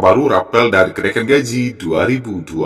baru rapel dari kenaikan gaji 2026.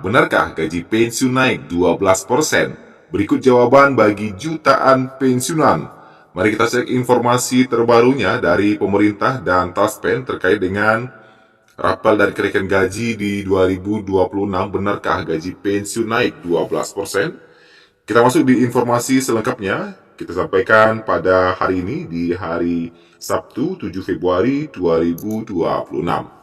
Benarkah gaji pensiun naik 12%? Berikut jawaban bagi jutaan pensiunan. Mari kita cek informasi terbarunya dari pemerintah dan Taspen terkait dengan rapel dari kenaikan gaji di 2026. Benarkah gaji pensiun naik 12%? Kita masuk di informasi selengkapnya. Kita sampaikan pada hari ini di hari Sabtu 7 Februari 2026.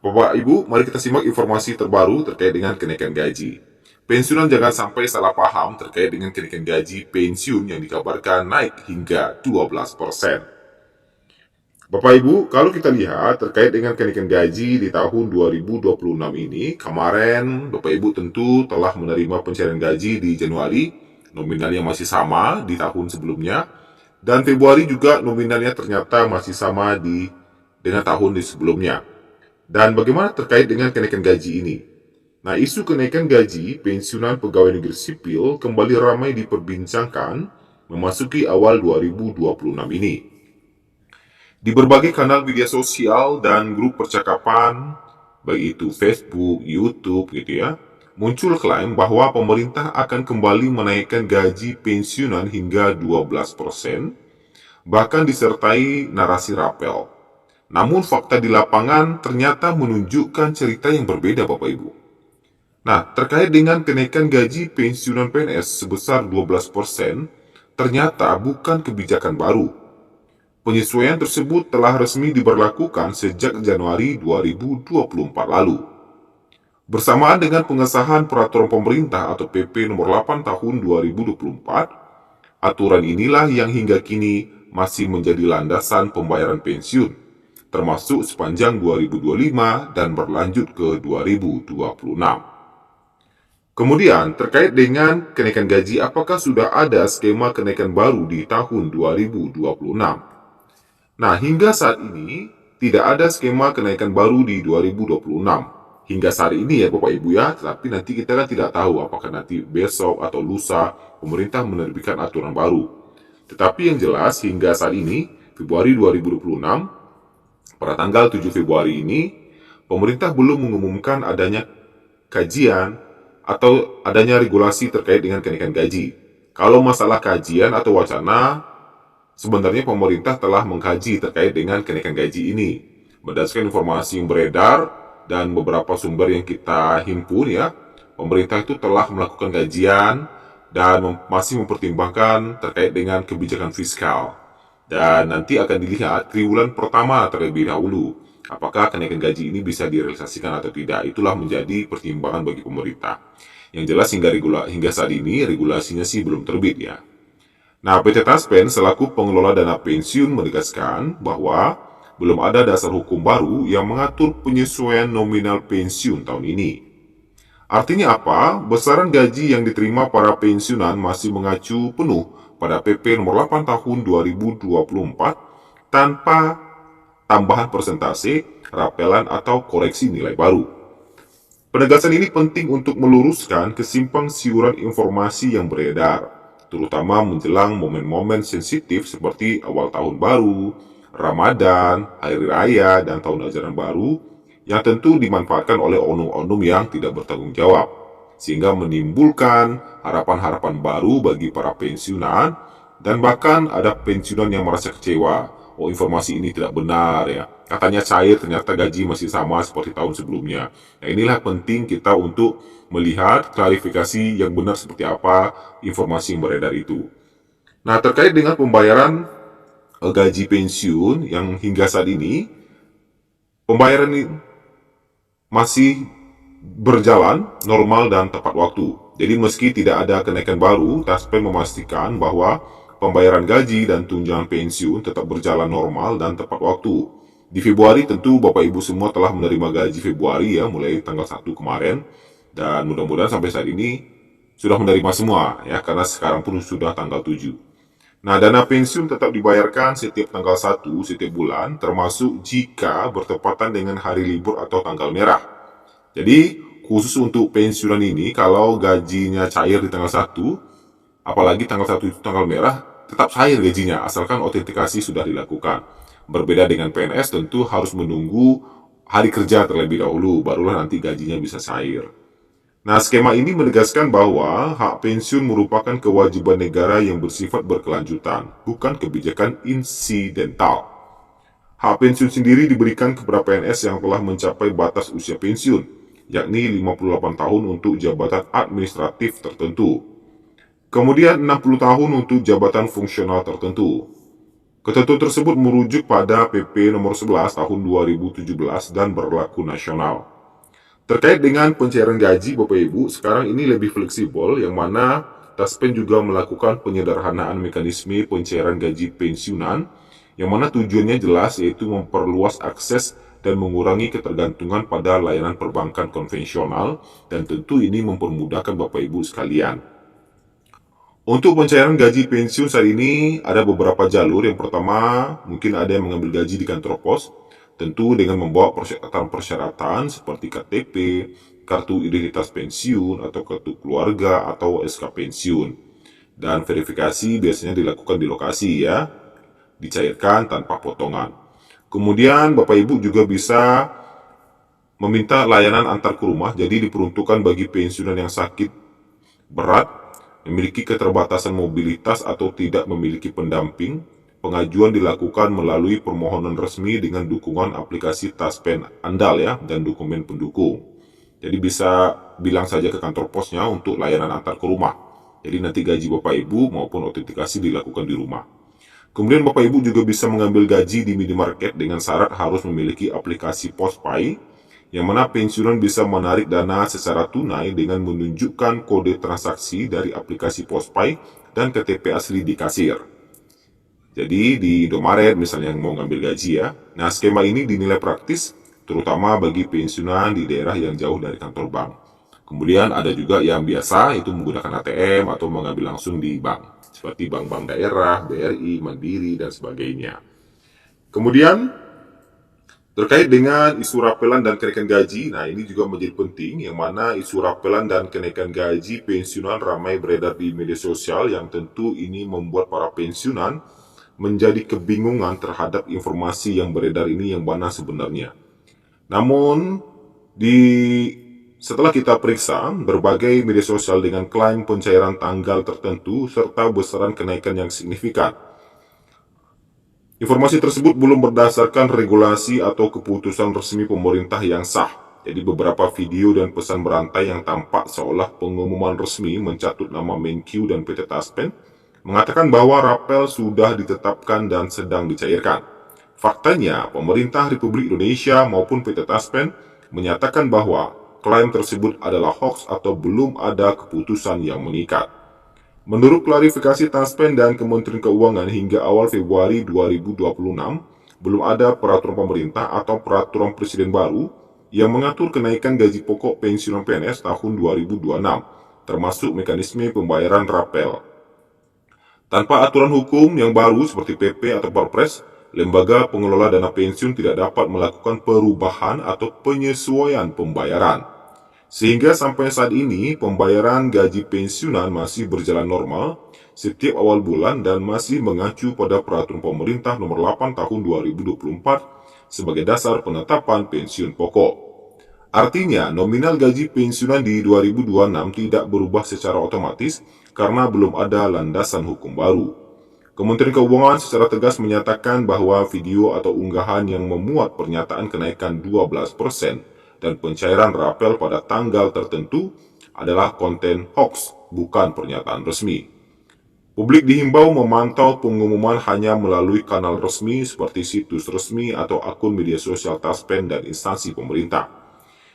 Bapak Ibu, mari kita simak informasi terbaru terkait dengan kenaikan gaji. Pensiunan jangan sampai salah paham terkait dengan kenaikan gaji pensiun yang dikabarkan naik hingga 12%. Bapak Ibu, kalau kita lihat terkait dengan kenaikan gaji di tahun 2026 ini, kemarin Bapak Ibu tentu telah menerima pencairan gaji di Januari, nominalnya masih sama di tahun sebelumnya, dan Februari juga nominalnya ternyata masih sama dengan tahun di sebelumnya. Dan bagaimana terkait dengan kenaikan gaji ini? Nah, isu kenaikan gaji pensiunan pegawai negeri sipil kembali ramai diperbincangkan memasuki awal 2026 ini. Di berbagai kanal media sosial dan grup percakapan, baik itu Facebook, YouTube gitu ya, muncul klaim bahwa pemerintah akan kembali menaikkan gaji pensiunan hingga 12%, bahkan disertai narasi rapel. Namun fakta di lapangan ternyata menunjukkan cerita yang berbeda Bapak Ibu. Nah, terkait dengan kenaikan gaji pensiunan PNS sebesar 12%, ternyata bukan kebijakan baru. Penyesuaian tersebut telah resmi diberlakukan sejak Januari 2024 lalu. Bersamaan dengan pengesahan Peraturan Pemerintah atau PP nomor 8 tahun 2024, aturan inilah yang hingga kini masih menjadi landasan pembayaran pensiun, termasuk sepanjang 2025 dan berlanjut ke 2026. Kemudian, terkait dengan kenaikan gaji, apakah sudah ada skema kenaikan baru di tahun 2026? Nah, hingga saat ini, tidak ada skema kenaikan baru di 2026. Hingga saat ini ya Bapak Ibu ya, tapi nanti kita kan tidak tahu apakah nanti besok atau lusa pemerintah menerbitkan aturan baru. Tetapi yang jelas hingga saat ini, Februari 2026, pada tanggal 7 Februari ini, pemerintah belum mengumumkan adanya kajian atau adanya regulasi terkait dengan kenaikan gaji. Kalau masalah kajian atau wacana, sebenarnya pemerintah telah mengkaji terkait dengan kenaikan gaji ini. Berdasarkan informasi yang beredar dan beberapa sumber yang kita himpun ya, pemerintah itu telah melakukan kajian dan masih mempertimbangkan terkait dengan kebijakan fiskal. Dan nanti akan dilihat triwulan pertama terlebih dahulu, apakah kenaikan gaji ini bisa direalisasikan atau tidak. Itulah menjadi pertimbangan bagi pemerintah. Yang jelas hingga saat ini regulasinya sih belum terbit ya. Nah, PT Taspen selaku pengelola dana pensiun menegaskan bahwa belum ada dasar hukum baru yang mengatur penyesuaian nominal pensiun tahun ini. Artinya apa? Besaran gaji yang diterima para pensiunan masih mengacu penuh pada PP nomor 8 tahun 2024 tanpa tambahan persentase, rapelan atau koreksi nilai baru. Penegasan ini penting untuk meluruskan kesimpang siuran informasi yang beredar, terutama menjelang momen-momen sensitif seperti awal tahun baru, Ramadan, Hari Raya, dan Tahun Ajaran Baru yang tentu dimanfaatkan oleh oknum-oknum yang tidak bertanggung jawab, sehingga menimbulkan harapan-harapan baru bagi para pensiunan, dan bahkan ada pensiunan yang merasa kecewa. Oh, informasi ini tidak benar ya. Katanya cair, ternyata gaji masih sama seperti tahun sebelumnya. Nah, inilah penting kita untuk melihat klarifikasi yang benar seperti apa informasi yang beredar itu. Nah, terkait dengan pembayaran gaji pensiun yang hingga saat ini, pembayaran ini masih berjalan normal dan tepat waktu. Jadi meski tidak ada kenaikan baru, Taspen memastikan bahwa pembayaran gaji dan tunjangan pensiun tetap berjalan normal dan tepat waktu. Di Februari tentu Bapak Ibu semua telah menerima gaji Februari ya, mulai tanggal 1 kemarin. Dan mudah-mudahan sampai saat ini sudah menerima semua ya, karena sekarang pun sudah tanggal 7. Nah, dana pensiun tetap dibayarkan setiap tanggal 1 setiap bulan, termasuk jika bertepatan dengan hari libur atau tanggal merah. Jadi, khusus untuk pensiunan ini, kalau gajinya cair di tanggal 1, apalagi tanggal 1 itu tanggal merah, tetap cair gajinya, asalkan autentikasi sudah dilakukan. Berbeda dengan PNS, tentu harus menunggu hari kerja terlebih dahulu, barulah nanti gajinya bisa cair. Nah, skema ini menegaskan bahwa hak pensiun merupakan kewajiban negara yang bersifat berkelanjutan, bukan kebijakan insidental. Hak pensiun sendiri diberikan kepada PNS yang telah mencapai batas usia pensiun, yakni 58 tahun untuk jabatan administratif tertentu. Kemudian 60 tahun untuk jabatan fungsional tertentu. Ketentuan tersebut merujuk pada PP nomor 11 tahun 2017 dan berlaku nasional. Terkait dengan pencairan gaji Bapak Ibu, sekarang ini lebih fleksibel, yang mana Taspen juga melakukan penyederhanaan mekanisme pencairan gaji pensiunan, yang mana tujuannya jelas, yaitu memperluas akses dan mengurangi ketergantungan pada layanan perbankan konvensional, dan tentu ini mempermudahkan Bapak Ibu sekalian. Untuk pencairan gaji pensiun saat ini ada beberapa jalur. Yang pertama, mungkin ada yang mengambil gaji di kantor pos, tentu dengan membawa persyaratan seperti KTP, kartu identitas pensiun, atau kartu keluarga, atau SK pensiun. Dan verifikasi biasanya dilakukan di lokasi ya, dicairkan tanpa potongan. Kemudian Bapak Ibu juga bisa meminta layanan antar ke rumah, jadi diperuntukkan bagi pensiunan yang sakit berat, memiliki keterbatasan mobilitas, atau tidak memiliki pendamping. Pengajuan dilakukan melalui permohonan resmi dengan dukungan aplikasi Taspen andal ya, dan dokumen pendukung. Jadi bisa bilang saja ke kantor posnya untuk layanan antar ke rumah. Jadi nanti gaji Bapak Ibu maupun autentikasi dilakukan di rumah. Kemudian Bapak Ibu juga bisa mengambil gaji di minimarket dengan syarat harus memiliki aplikasi PosPay, yang mana pensiunan bisa menarik dana secara tunai dengan menunjukkan kode transaksi dari aplikasi PosPay dan KTP asli di kasir. Jadi di Indomaret misalnya yang mau ngambil gaji ya. Nah, skema ini dinilai praktis, terutama bagi pensiunan di daerah yang jauh dari kantor bank. Kemudian ada juga yang biasa, itu menggunakan ATM atau mengambil langsung di bank, seperti bank-bank daerah, BRI, Mandiri, dan sebagainya. Kemudian terkait dengan isu rapelan dan kenaikan gaji, nah ini juga menjadi penting, yang mana isu rapelan dan kenaikan gaji pensiunan ramai beredar di media sosial, yang tentu ini membuat para pensiunan menjadi kebingungan terhadap informasi yang beredar ini yang mana sebenarnya. Namun, setelah kita periksa berbagai media sosial dengan klaim pencairan tanggal tertentu serta besaran kenaikan yang signifikan, informasi tersebut belum berdasarkan regulasi atau keputusan resmi pemerintah yang sah. Jadi beberapa video dan pesan berantai yang tampak seolah pengumuman resmi mencatut nama Menkyu dan PT Taspen mengatakan bahwa rapel sudah ditetapkan dan sedang dicairkan. Faktanya, pemerintah Republik Indonesia maupun PT Taspen menyatakan bahwa klaim tersebut adalah hoax atau belum ada keputusan yang mengikat. Menurut klarifikasi Taspen dan Kementerian Keuangan, hingga awal Februari 2026, belum ada peraturan pemerintah atau peraturan presiden baru yang mengatur kenaikan gaji pokok pensiunan PNS tahun 2026, termasuk mekanisme pembayaran rapel. Tanpa aturan hukum yang baru seperti PP atau Perpres, lembaga pengelola dana pensiun tidak dapat melakukan perubahan atau penyesuaian pembayaran. Sehingga sampai saat ini, pembayaran gaji pensiunan masih berjalan normal setiap awal bulan dan masih mengacu pada peraturan pemerintah nomor 8 tahun 2024 sebagai dasar penetapan pensiun pokok. Artinya, nominal gaji pensiunan di 2026 tidak berubah secara otomatis karena belum ada landasan hukum baru. Kementerian Keuangan secara tegas menyatakan bahwa video atau unggahan yang memuat pernyataan kenaikan 12% dan pencairan rapel pada tanggal tertentu adalah konten hoax, bukan pernyataan resmi. Publik dihimbau memantau pengumuman hanya melalui kanal resmi seperti situs resmi atau akun media sosial Taspen dan instansi pemerintah.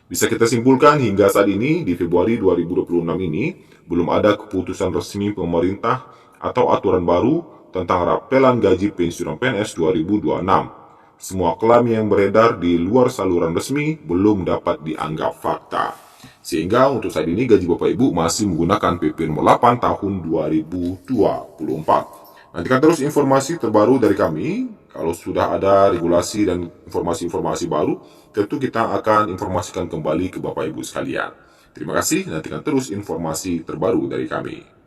Bisa kita simpulkan hingga saat ini, di Februari 2026 ini, belum ada keputusan resmi pemerintah atau aturan baru tentang rapelan gaji pensiunan PNS 2026. Semua klaim yang beredar di luar saluran resmi belum dapat dianggap fakta. Sehingga untuk saat ini gaji Bapak Ibu masih menggunakan PP nomor 8 tahun 2024. Nantikan terus informasi terbaru dari kami. Kalau sudah ada regulasi dan informasi-informasi baru, tentu kita akan informasikan kembali ke Bapak Ibu sekalian. Terima kasih, nantikan terus informasi terbaru dari kami.